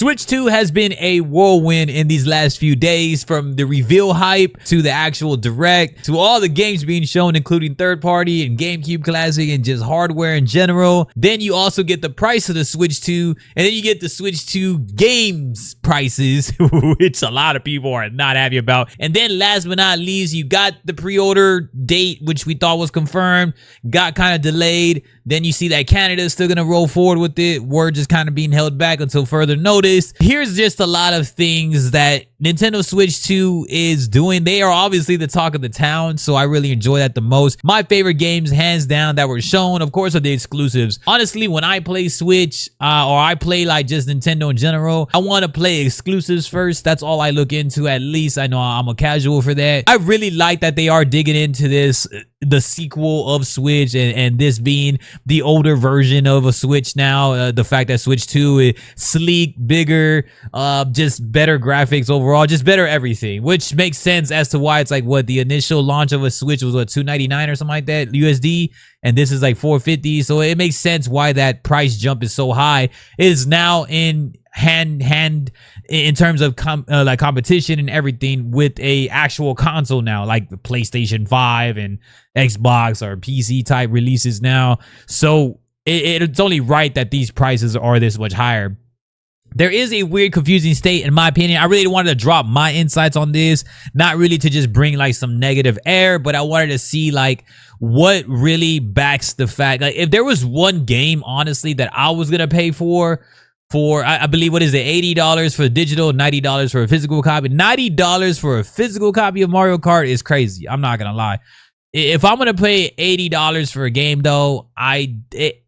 Switch 2 has been a whirlwind in these last few days, from the reveal hype to the actual direct to all the games being shown, including third party and GameCube Classic and just hardware in general. Then you also get the price of the Switch 2, and then you get the Switch 2 games prices, which a lot of people are not happy about. And then last but not least, you got the pre-order date, which we thought was confirmed, got kind of delayed. Then you see that Canada is still going to roll forward with it. We're just kind of being held back until further notice. Here's just a lot of things that Nintendo Switch 2 is doing. They are obviously the talk of the town, so I really enjoy that the most. My favorite games, hands down, that were shown, of course, are the exclusives. Honestly, when I play Switch, or I play like just Nintendo in general, I want to play exclusives first. That's all I look into. At least I know I'm a casual for that. I really like that they are digging into this, the sequel of Switch, and this being the older version of a Switch now. The fact that Switch 2 is sleek, bigger, just better graphics overall, just better everything, which makes sense as to why it's like, what, the initial launch of a Switch was what, $299 or something like that USD, and this is like $450. So it makes sense why that price jump is so high. It is now in hand in terms of like competition and everything with a actual console now, like the PlayStation 5 and Xbox or PC type releases now. So it's only right that these prices are this much higher. There is a weird, confusing state, in my opinion. I really wanted to drop my insights on this, not really to just bring like some negative air, but I wanted to see like what really backs the fact. Like, if there was one game, honestly, that I was gonna pay for I believe, what is it, $80 for digital, $90 for a physical copy. $90 for a physical copy of Mario Kart is crazy. I'm not gonna lie. If I'm gonna pay $80 for a game, though,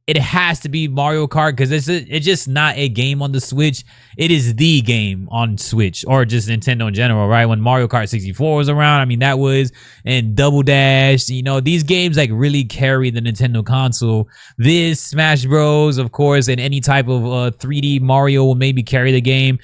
it has to be Mario Kart, because it's just not a game on the Switch. It is the game on Switch, or just Nintendo in general, right? When Mario Kart 64 was around, I mean, that was, and Double Dash, you know, these games like really carry the Nintendo console. This, Smash Bros, of course, and any type of 3D Mario will maybe carry the game.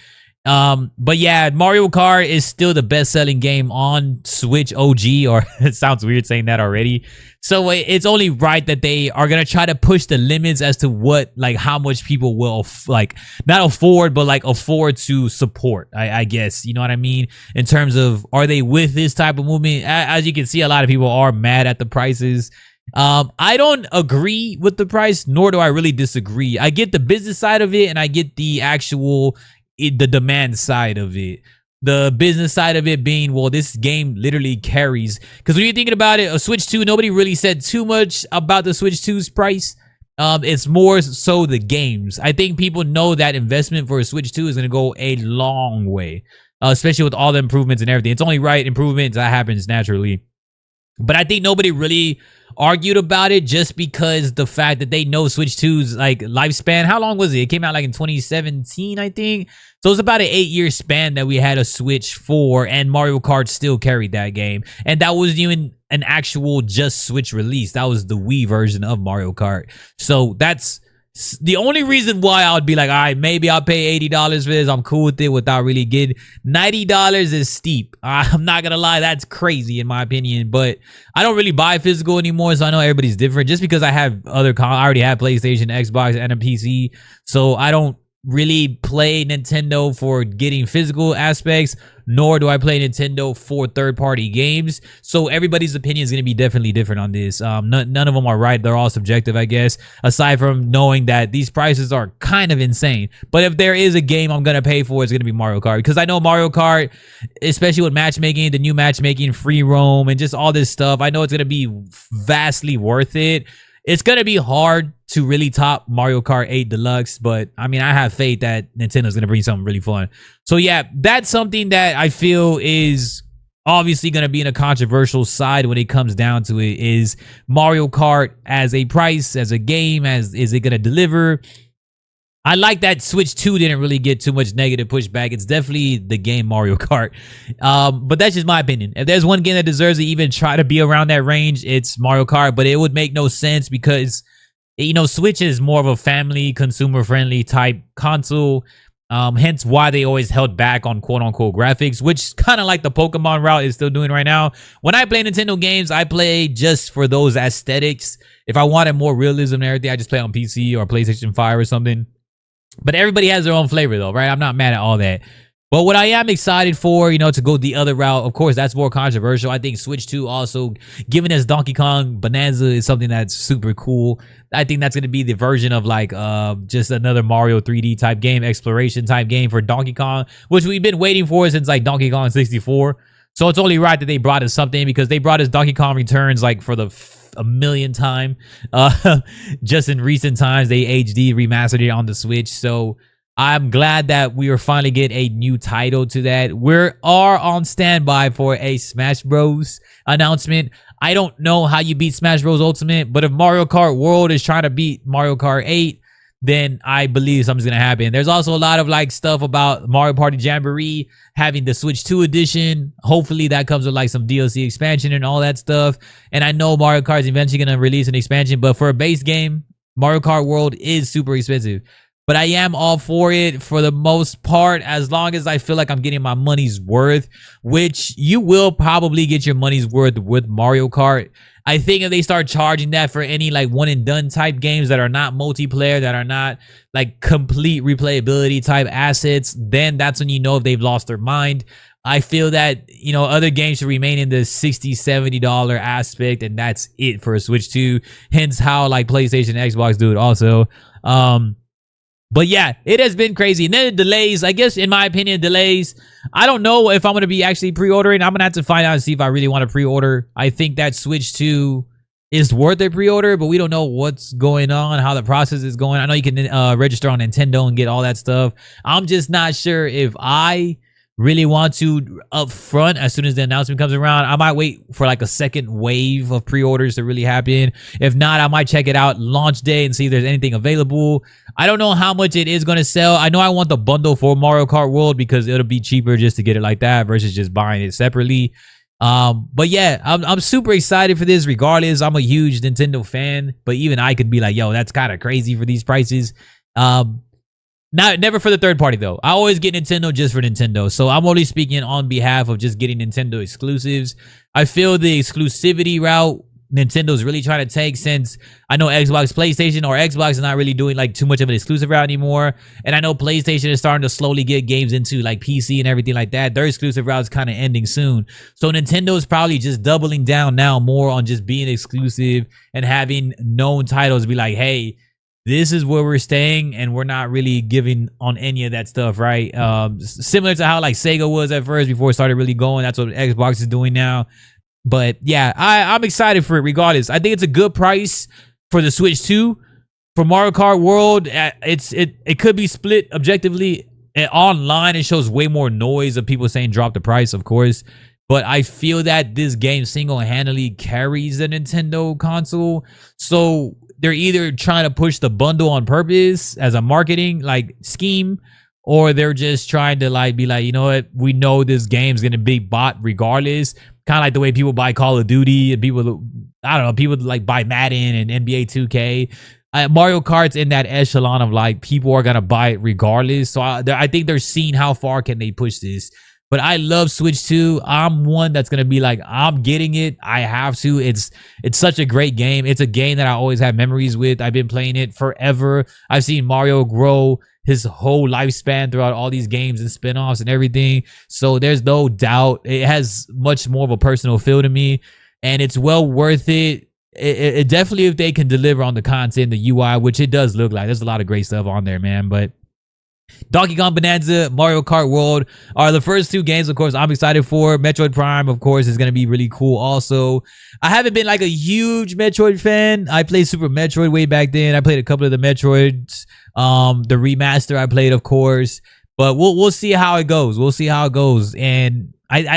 But yeah, Mario Kart is still the best-selling game on Switch OG, or it sounds weird saying that already. So it's only right that they are gonna try to push the limits as to what, like, how much people will like not afford, but like afford to support. I guess, you know what I mean, in terms of, are they with this type of movement? As you can see, a lot of people are mad at the prices. I don't agree with the price, nor do I really disagree. I get the business side of it, and I get the actual the demand side of it. The business side of it being, well, this game literally carries, because when you're thinking about it, a Switch 2, nobody really said too much about the Switch 2's price. It's more so the games. I think people know that investment for a Switch 2 is going to go a long way, especially with all the improvements and everything. It's only right, improvements, that happens naturally. But I think nobody really argued about it, just because the fact that they know Switch 2's like lifespan. How long was it? It came out like in 2017, I think. So it's about an 8-year span that we had a Switch for, and Mario Kart still carried that game. And that wasn't even an actual just Switch release. That was the Wii version of Mario Kart. So that's the only reason why I would be like, all right, maybe I'll pay $80 for this. I'm cool with it without really getting. $90 is steep. I'm not gonna lie, that's crazy in my opinion. But I don't really buy physical anymore, so I know everybody's different. Just because I have I already have PlayStation, Xbox, and a PC, so I don't really play Nintendo for getting physical aspects, nor do I play Nintendo for third-party games. So everybody's opinion is going to be definitely different on this. None of them are right. They're all subjective, I guess, aside from knowing that these prices are kind of insane. But if there is a game I'm going to pay for, it's going to be Mario Kart, because I know Mario Kart, especially with matchmaking, the new matchmaking, free roam, and just all this stuff, I know it's going to be vastly worth it. It's going to be hard to really top Mario Kart 8 Deluxe, but I mean, I have faith that Nintendo's going to bring something really fun. So yeah, that's something that I feel is obviously going to be in a controversial side when it comes down to it, is Mario Kart as a price, as a game, is it going to deliver? I like that Switch 2 didn't really get too much negative pushback. It's definitely the game Mario Kart. But that's just my opinion. If there's one game that deserves to even try to be around that range, it's Mario Kart. But it would make no sense because, you know, Switch is more of a family, consumer-friendly type console. Hence why they always held back on quote-unquote graphics, which kind of like the Pokemon route is still doing right now. When I play Nintendo games, I play just for those aesthetics. If I wanted more realism and everything, I just play on PC or PlayStation 5 or something. But everybody has their own flavor though, right? I'm not mad at all that. But what I am excited for, to go the other route, of course, that's more controversial. I think Switch 2 also, giving us Donkey Kong Bonanza, is something that's super cool. I think that's going to be the version of like just another Mario 3D type game, exploration type game for Donkey Kong, which we've been waiting for since like Donkey Kong 64. So it's only right that they brought us something, because they brought us Donkey Kong Returns like for the a million time. Just in recent times, they HD remastered it on the Switch. So I'm glad that we are finally getting a new title to that. We are on standby for a Smash Bros. Announcement. I don't know how you beat Smash Bros. Ultimate, but if Mario Kart World is trying to beat Mario Kart 8, then I believe something's gonna happen. There's also a lot of like stuff about Mario Party Jamboree having the Switch 2 edition. Hopefully that comes with like some DLC expansion and all that stuff. And I know Mario Kart is eventually gonna release an expansion, but for a base game, Mario Kart World is super expensive. But I am all for it for the most part, as long as I feel like I'm getting my money's worth, which you will probably get your money's worth with Mario Kart. I think if they start charging that for any like one and done type games that are not multiplayer, that are not like complete replayability type assets, then that's when you know if they've lost their mind. I feel that, other games should remain in the $60, $70 aspect, and that's it for a Switch 2. Hence how like PlayStation and Xbox do it also. But yeah, it has been crazy. And then the delays, I guess, in my opinion, delays. I don't know if I'm going to be actually pre-ordering. I'm going to have to find out and see if I really want to pre-order. I think that Switch 2 is worth a pre-order, but we don't know what's going on, how the process is going. I know you can register on Nintendo and get all that stuff. I'm just not sure if I really want to up front as soon as the announcement comes around. I might wait for like a second wave of pre-orders to really happen. If not, I might check it out launch day and see if there's anything available. I don't know how much it is going to sell. I know I want the bundle for Mario Kart World because it'll be cheaper just to get it like that versus just buying it separately. But yeah, I'm super excited for this regardless. I'm a huge Nintendo fan, but even I could be like, yo, that's kind of crazy for these prices. Never for the third party though. I always get Nintendo just for Nintendo. So I'm only speaking on behalf of just getting Nintendo exclusives. I feel the exclusivity route Nintendo's really trying to take, since I know Xbox, PlayStation, or Xbox is not really doing like too much of an exclusive route anymore. And I know PlayStation is starting to slowly get games into like PC and everything like that. Their exclusive route is kind of ending soon. So Nintendo is probably just doubling down now more on just being exclusive and having known titles be like, hey, this is where we're staying, and we're not really giving on any of that stuff, right? Similar to how like Sega was at first before it started really going. That's what Xbox is doing now. But yeah, I'm excited for it regardless. I think it's a good price for the Switch 2. For Mario Kart World, it could be split objectively. Online, it shows way more noise of people saying drop the price, of course. But I feel that this game single-handedly carries the Nintendo console. So they're either trying to push the bundle on purpose as a marketing like scheme, or they're just trying to like be like, you know what, we know this game's gonna be bought regardless. Kind of like the way people buy Call of Duty and people, I don't know, people like buy Madden and NBA 2K. Mario Kart's in that echelon of like people are gonna buy it regardless. So I think they're seeing how far can they push this. But I love Switch 2. I'm one that's gonna be like, I'm getting it. I have to. It's such a great game. It's a game that I always have memories with. I've been playing it forever. I've seen Mario grow his whole lifespan throughout all these games and spin-offs and everything. So there's no doubt it has much more of a personal feel to me, and it's well worth it. It definitely, if they can deliver on the content, the UI, which it does look like, there's a lot of great stuff on there, man. But Donkey Kong Bonanza, Mario Kart World are the first two games, of course, I'm excited for. Metroid Prime, of course, is going to be really cool also. I haven't been like a huge Metroid fan. I played Super Metroid way back then. I played a couple of the Metroids. The remaster I played, of course. But we'll see how it goes. We'll see how it goes. And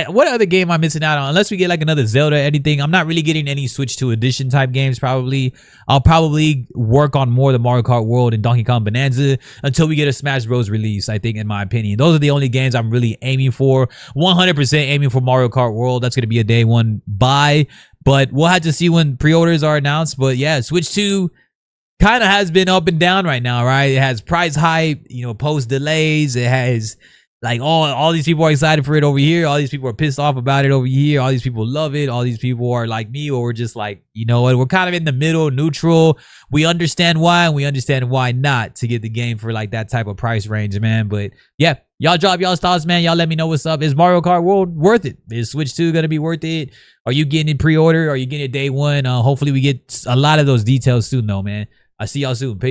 what other game am I missing out on? Unless we get like another Zelda or anything, I'm not really getting any Switch 2 edition type games probably. I'll probably work on more of the Mario Kart World and Donkey Kong Bonanza until we get a Smash Bros. Release, I think, in my opinion. Those are the only games I'm really aiming for. 100% aiming for Mario Kart World. That's going to be a day one buy. But we'll have to see when pre-orders are announced. But yeah, Switch 2 kind of has been up and down right now, right? It has price hype, post delays. It has Like all these people are excited for it over here. All these people are pissed off about it over here. All these people love it. All these people are like me, or we're just like, you know what? We're kind of in the middle, neutral. We understand why, and we understand why not to get the game for like that type of price range, man. But yeah, y'all drop y'all's thoughts, man. Y'all let me know what's up. Is Mario Kart World worth it? Is Switch 2 gonna be worth it? Are you getting it pre-order? Are you getting it day one? Hopefully we get a lot of those details soon, though, man. I'll see y'all soon. Peace.